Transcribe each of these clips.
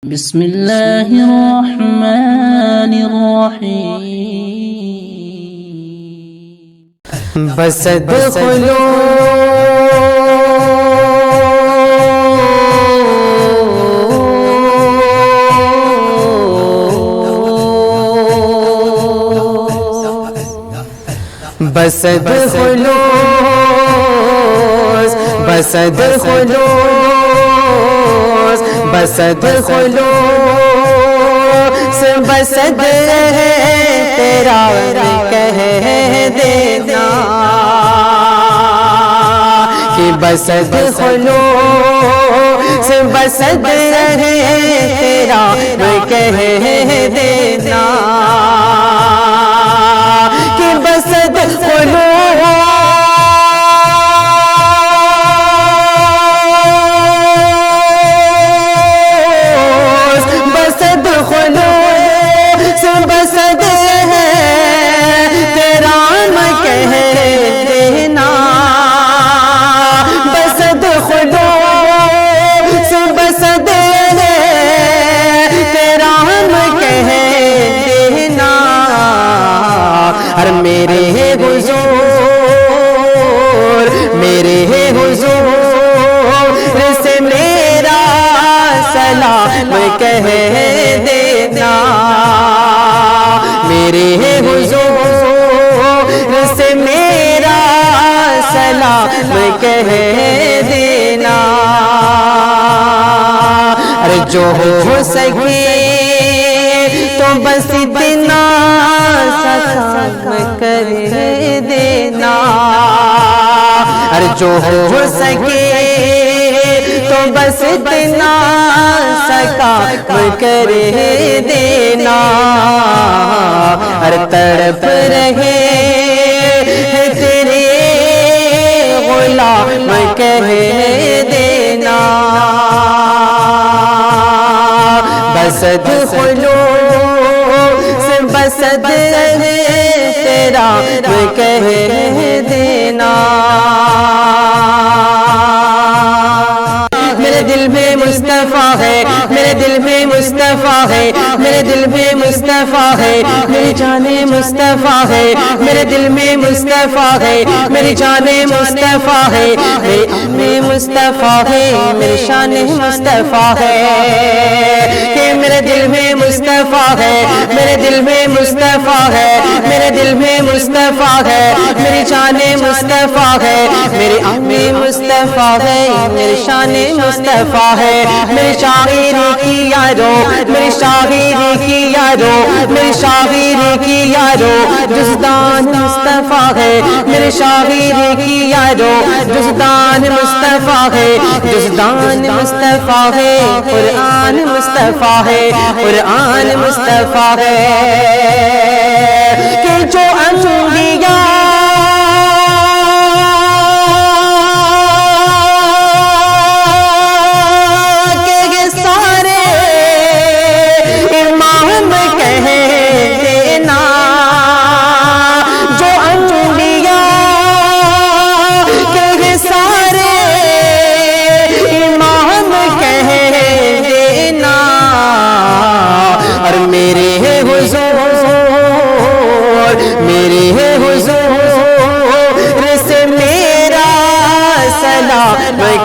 بسم اللہ الرحمن الرحیم بس ادخلوا بس ادخلوا بس ادخلوا بس ادخلوا بسد ہے تیرا کہہ دینا کہ بس ادخلوا بسد ہے تیرا کہہ دینا کہ بس ادخلوا بسد ہے تیرا میں کہہ دینا بس ادخلوا بسد ہے تیرا میں کہہ دینا اور میرے حضور سے میرا سلام کہہ دینا میرے حضور سے میرا سلام کہہ دینا ارے جو ہو سکے تو بس اتنا سلام کر دینا ارے جو ہو سکے تو بس اتنا سلام کر دینا ہر تڑپ رہے تیرے غلام کہہ دینا بس ادخلوا بسد تیرا کہہ دینا میرے دل میں مصطفیٰ ہے میرے دل میں مصطفیٰ ہے میرے دل میں مصطفیٰ ہے میری جان مصطفیٰ ہے میرے دل میں مصطفیٰ ہے میری جان مصطفیٰ ہے میری امی مصطفیٰ ہے میری شان مصطفیٰ ہے کہ میرے دل میں مصطفیٰ ہے میرے دل میں مصطفیٰ ہے میرے دل میں مصطفیٰ ہے میری جان مصطفیٰ ہے میری امی مصطفیٰ ہے میری شان مصطفیٰ ہے میری شاعری کی یارو میری شاعری کی یارو میری شاعری کی یارو جزدان مصطفیٰ ہے میری شاعری کی یارو جزدان مصطفیٰ ہے جزدان مصطفیٰ ہے قرآن مصطفیٰ ہے قرآن مصطفیٰ ہے کہ جو انبیاء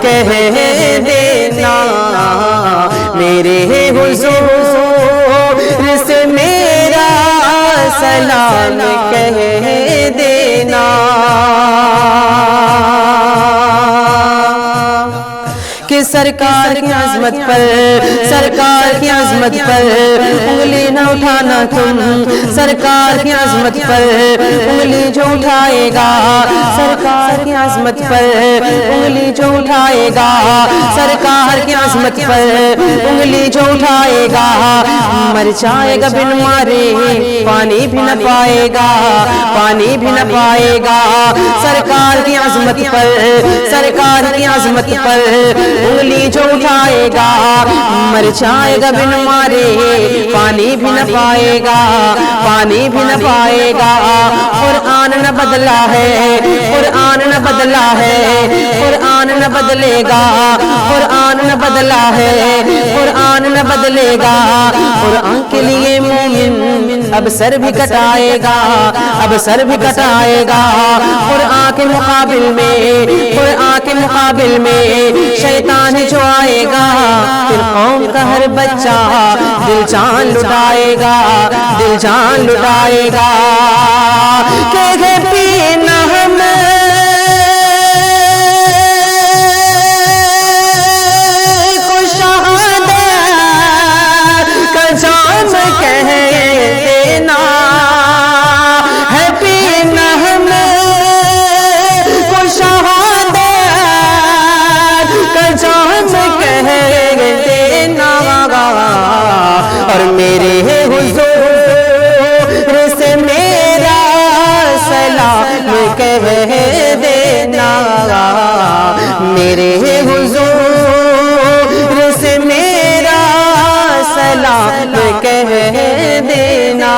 کہہ دینا میرے حضور سے میرا سلام کہہ دینا کہ سرکار کی عظمت پر سرکار کی عظمت پر انگلی نہ اٹھانا تم سرکار کی عظمت پر انگلی جو اٹھائے گا سرکار کی عظمت پر انگلی جو اٹھائے گا سرکار کی عظمت پر انگلی جو اٹھائے گا مر جائے گا بن مارے پانی بھی نہ پائے گا پانی بھی نہ پائے گا سرکار کی عظمت پر سرکار کی عظمت پر انگلی انگلی جو اٹھائے گا مر جائے گا بن مارے، پانی بھی نہ پائے گا، پانی بھی نہ پائے گا۔ قرآن نہ بدلا ہے، قرآن نہ بدلا ہے، قرآن نہ بدلے گا، قرآن نہ بدلا ہے، قرآن نہ بدلے گا۔ قرآن کے لیے مومن اب سر بھی کٹائے گا، اب سر بھی کٹائے گا۔ قرآن کے مقابل میں، قرآن کے مقابل میں شیطان جو آئے گا، پھر قوم کا ہر بچہ دل جان لٹائے گا، دل جان لٹائے گا۔ کہ گے پینا ہم کو شہادت کا جام کہہ دینا ہے، پینا ہم کو شہادت کا جام کہہ دینا، اور میرے حضور سے میرا سلام کہہ دینا، میرے حضور سے میرا سلام کہہ دینا۔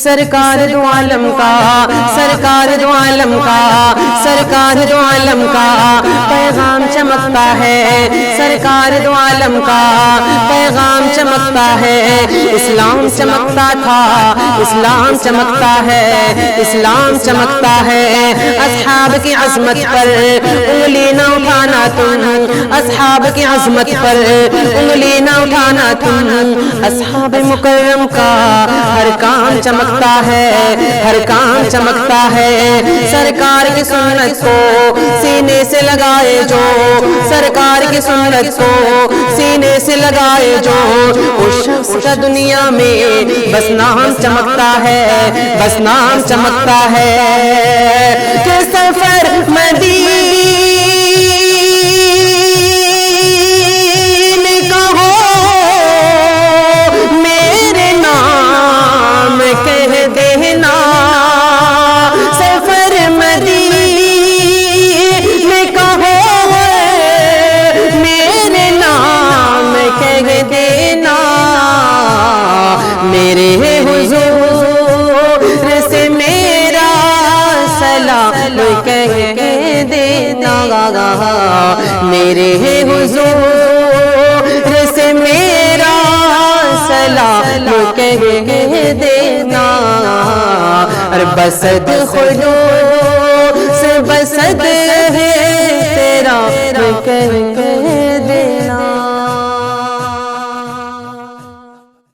سرکار دو عالم کا، سرکار دو عالم کا، سرکار دو عالم کا پیغام چمکتا ہے، سرکار دو عالم کا پیغام چمکتا ہے۔ اسلام چمکتا تھا، اسلام چمکتا ہے، اسلام چمکتا ہے۔ اصحاب کی عظمت پر انگلی نہ اٹھانا تم، اصحاب کی عظمت پر انگلی نہ اٹھانا تم۔ اصحاب مکرم کا ہر کام چمکتا ہے، ہر کام چمکتا ہے۔ سرکار کی سنت کو سینے سے لگائے جو، سرکار کی سنت کو سینے سے لگائے جو، اس شخص کا دنیا میں بس نام چمکتا ہے، بس نام چمکتا ہے۔ کہ سفر مدینے کا ہو میرے نام کہہ دینا، سفر مدینے کا ہو میرے نام کہہ دینا، میرے حضور سے میرا سلام کہہ دینا، میرے حضور سے میرا سلام کہہ دینا۔ اور بسد خلوص بسد ہے تیرا کہہ